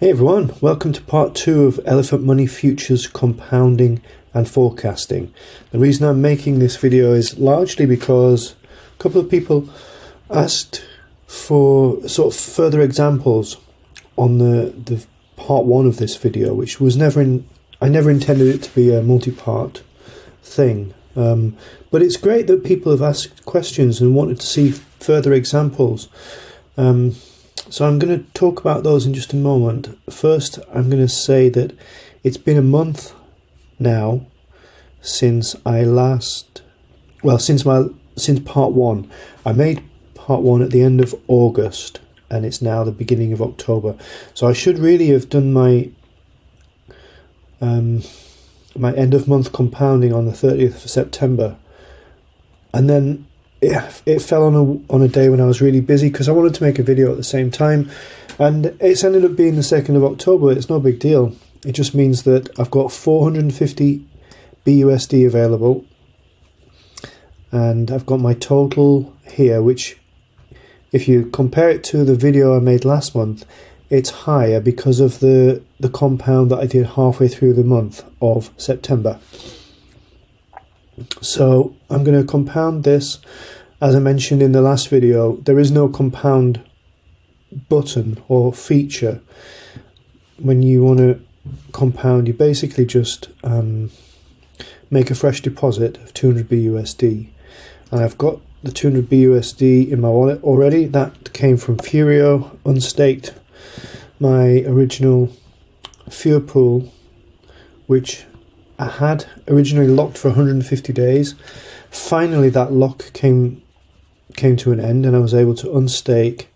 Hey everyone, welcome to part 2 of Elephant Money Futures Compounding and Forecasting. The reason I'm making this video is largely because a couple of people asked for sort of further examples on the part 1 of this video, which was I never intended it to be a multi-part thing. But it's great that people have asked questions and wanted to see further examples. So I'm going to talk about those in just a moment. First, I'm going to say that it's been a month now since since part 1. I made part 1 at the end of August and it's now the beginning of October. So I should really have done my end of month compounding on the 30th of September. And then it fell on a day when I was really busy because I wanted to make a video at the same time, and it's ended up being the 2nd of October. It's no big deal. It just means that I've got 450 BUSD available, and I've got my total here, which if you compare it to the video I made last month, it's higher because of the compound that I did halfway through the month of September. So I'm going to compound this. As I mentioned in the last video, there is no compound button or feature. When you want to compound, you basically just make a fresh deposit of 200 BUSD. And I've got the 200 BUSD in my wallet already. That came from Furio, unstaked my original Fuel pool, which I had originally locked for 150 days. Finally, that lock came to an end and I was able to unstake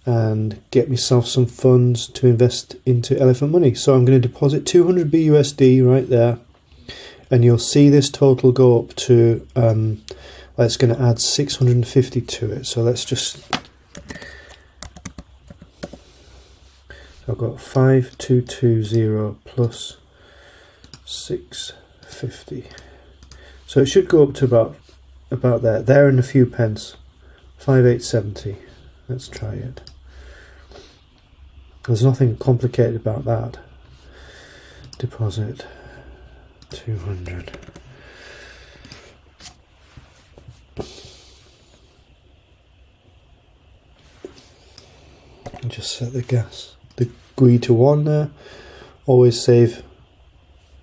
and get myself some funds to invest into Elephant Money. So I'm going to deposit 200 BUSD right there, and you'll see this total go up to, it's going to add 650 to it. So let's just, I've got 5220 plus 650. So it should go up to about there and a few pence. 5870. Let's try it. There's nothing complicated about that. Deposit 200. And just set the GUI to 1 there. Always save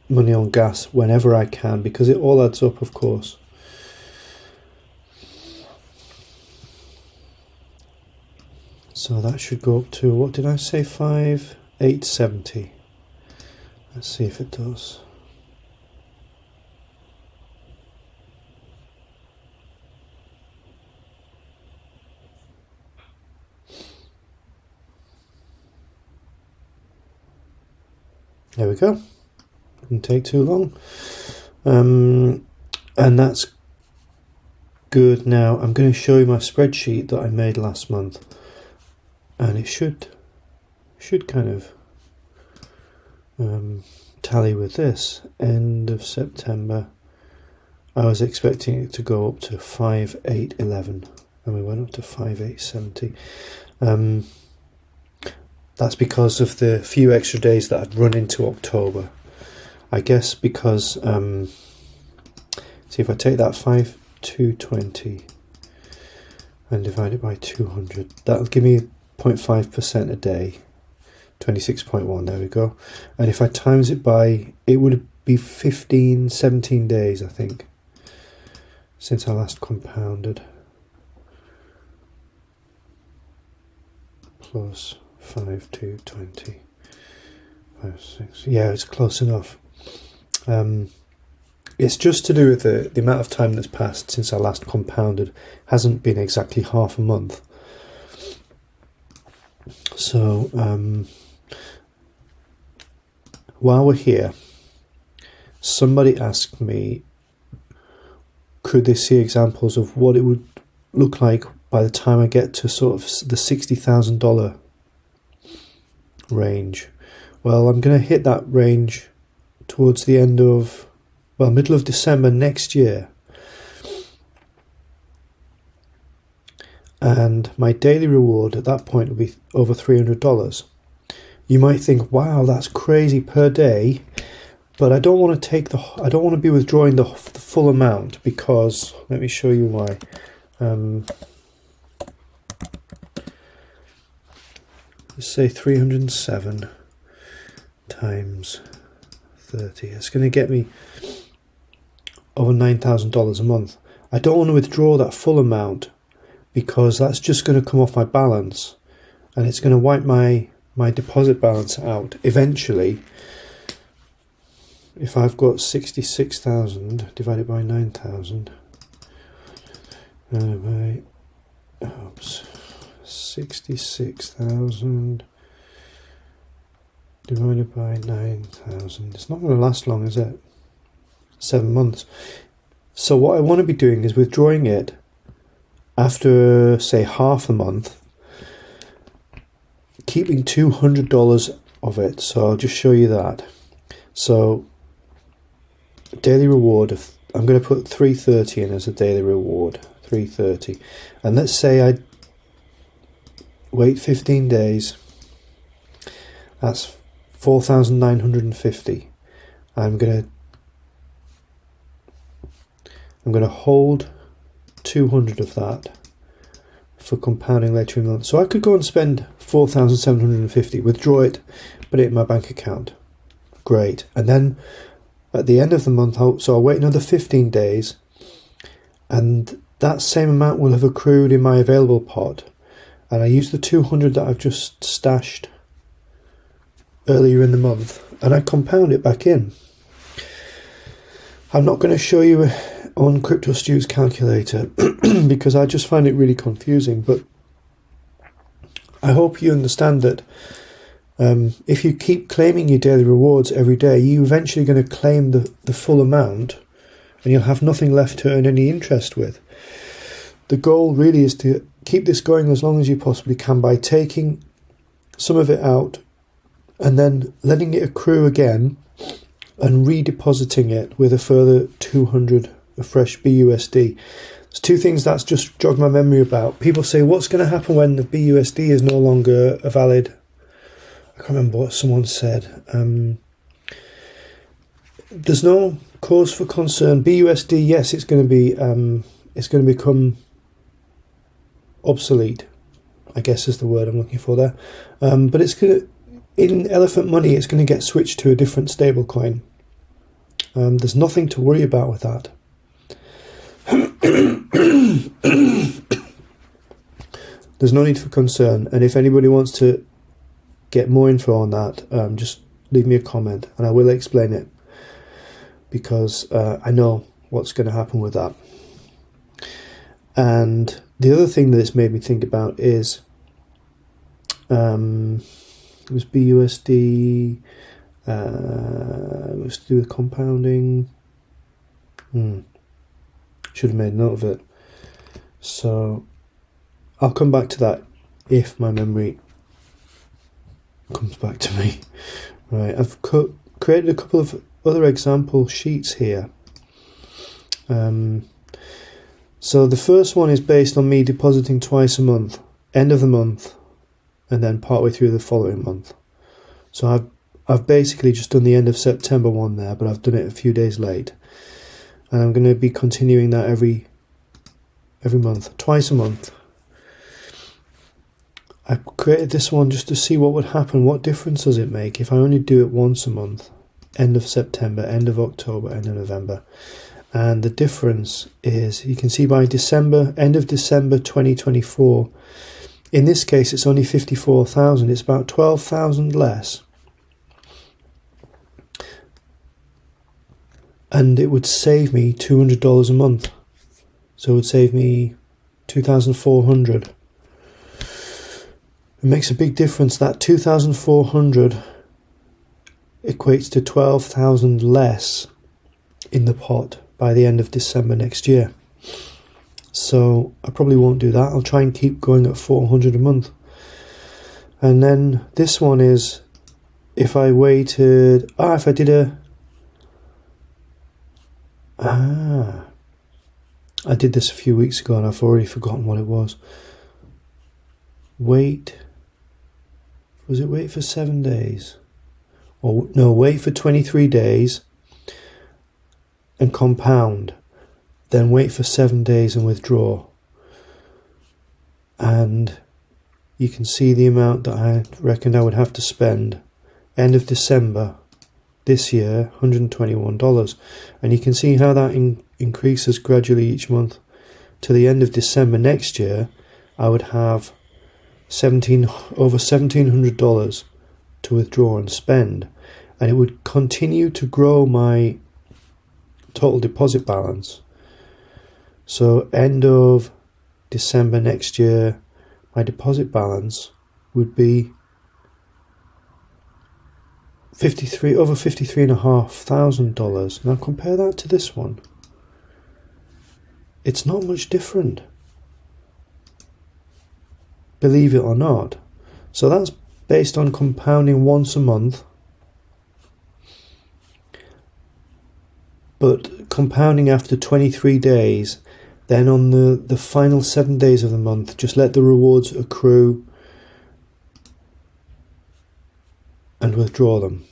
money on gas whenever I can because it all adds up, of course. So that should go up to, what did I say, 5870. Let's see if it does. There we go. Didn't take too long. And that's good. Now I'm going to show you my spreadsheet that I made last month. And it should kind of tally with this. End of September, I was expecting it to go up to 5811, and we went up to 5870. That's because of the few extra days that I'd run into October. I guess because, see if I take that 5220 and divide it by 200, that'll give me 0.5% a day, 26.1, there we go. And if I times it by, it would be 17 days, I think, since I last compounded. Plus 5220, 56, yeah, it's close enough. It's just to do with the amount of time that's passed since I last compounded. Hasn't been exactly half a month. So while we're here, somebody asked me, could they see examples of what it would look like by the time I get to sort of the $60,000 range. Well, I'm going to hit that range towards the end of, middle of December next year. And my daily reward at that point will be over $300. You might think, wow, that's crazy per day, but I don't want to be withdrawing the full amount, because let me show you why. Let's say 307 times 30. It's going to get me over $9,000 a month. I don't want to withdraw that full amount, because that's just going to come off my balance, and it's going to wipe my deposit balance out eventually. If I've got 66,000 divided by 9,000 by 66,000 divided by 9,000, it's not going to last long, is it? 7 months. So what I want to be doing is withdrawing it after, say, half a month, keeping $200 of it. So I'll just show you that. So daily reward of, I'm going to put 330 in as a daily reward, 330, and let's say I wait 15 days. That's 4,950. I'm going to hold 200 of that for compounding later in the month. So I could go and spend 4,750, withdraw it, put it in my bank account. Great. And then at the end of the month, I'll wait another 15 days, and that same amount will have accrued in my available pot. And I use the 200 that I've just stashed earlier in the month, and I compound it back in. I'm not going to show you on CryptoStew's calculator because I just find it really confusing, but I hope you understand that if you keep claiming your daily rewards every day, you're eventually going to claim the full amount, and you'll have nothing left to earn any interest with. The goal really is to keep this going as long as you possibly can by taking some of it out and then letting it accrue again and redepositing it with a further 200 of fresh BUSD. There's two things that's just jogged my memory about. People say, what's going to happen when the BUSD is no longer a valid... I can't remember what someone said. There's no cause for concern. BUSD, yes, it's going to become obsolete, I guess is the word I'm looking for there. But it's going to, in elephant money, it's going to get switched to a different stable coin. There's nothing to worry about with that. There's no need for concern, and if anybody wants to get more info on that, just leave me a comment and I will explain it, because I know what's going to happen with that. And the other thing that it's made me think about is it was BUSD, it was to do with compounding. Should have made note of it. So I'll come back to that if my memory comes back to me. Right, I've created a couple of other example sheets here. So the first one is based on me depositing twice a month, end of the month, and then partway through the following month. So I've basically just done the end of September one there, but I've done it a few days late. And I'm going to be continuing that every month, twice a month. I created this one just to see what would happen. What difference does it make if I only do it once a month? End of September, end of October, end of November. And the difference is, you can see by December, end of December 2024, in this case it's only 54,000. It's about 12,000 less. And it would save me $200 a month. So it would save me $2,400. It makes a big difference. That $2,400 equates to 12,000 less in the pot by the end of December next year. So I probably won't do that. I'll try and keep going at $400 a month. And then this one is, if I waited, if I did I did this a few weeks ago and I've already forgotten what it was. Wait Was it wait for 7 days? Or no, wait for 23 days and compound, then wait for 7 days and withdraw. And you can see the amount that I reckon I would have to spend end of December this year, $121. And you can see how that increases gradually each month. To the end of December next year, I would have over $1,700 to withdraw and spend. And it would continue to grow my total deposit balance. So end of December next year, my deposit balance would be over $53,500. Now compare that to this one. It's not much different, believe it or not. So that's based on compounding once a month, but compounding after 23 days. Then on the final 7 days of the month, just let the rewards accrue and withdraw them.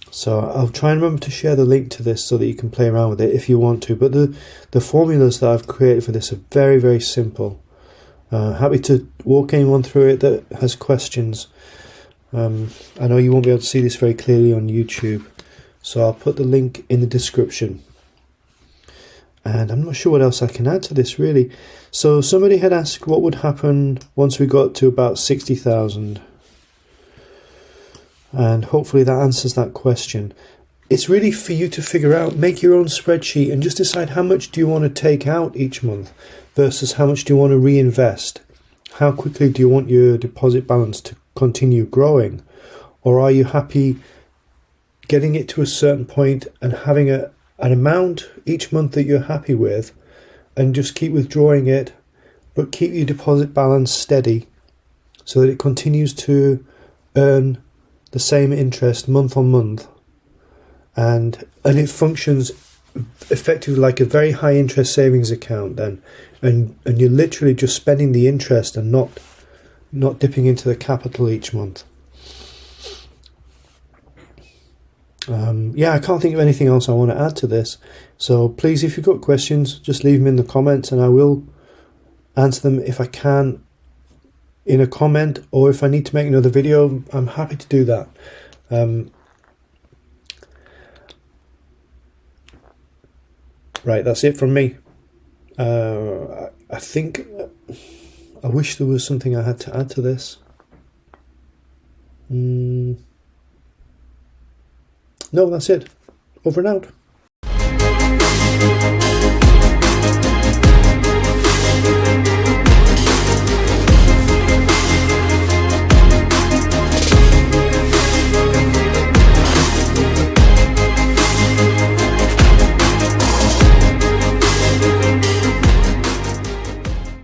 So I'll try and remember to share the link to this so that you can play around with it if you want to. But the formulas that I've created for this are very, very simple. Happy to walk anyone through it that has questions. I know you won't be able to see this very clearly on YouTube, so I'll put the link in the description. And I'm not sure what else I can add to this really. So somebody had asked what would happen once we got to about 60,000. And hopefully that answers that question. It's really for you to figure out, make your own spreadsheet and just decide how much do you want to take out each month versus how much do you want to reinvest. How quickly do you want your deposit balance to continue growing? Or are you happy getting it to a certain point and having an amount each month that you're happy with and just keep withdrawing it, but keep your deposit balance steady so that it continues to earn the same interest month on month, and it functions effectively like a very high interest savings account then, and you're literally just spending the interest and not dipping into the capital each month. I can't think of anything else I want to add to this. So please, if you've got questions, just leave them in the comments and I will answer them if I can in a comment, or if I need to make another video, I'm happy to do that. Right, that's it from me. I think I wish there was something I had to add to this. No, that's it. Over and out.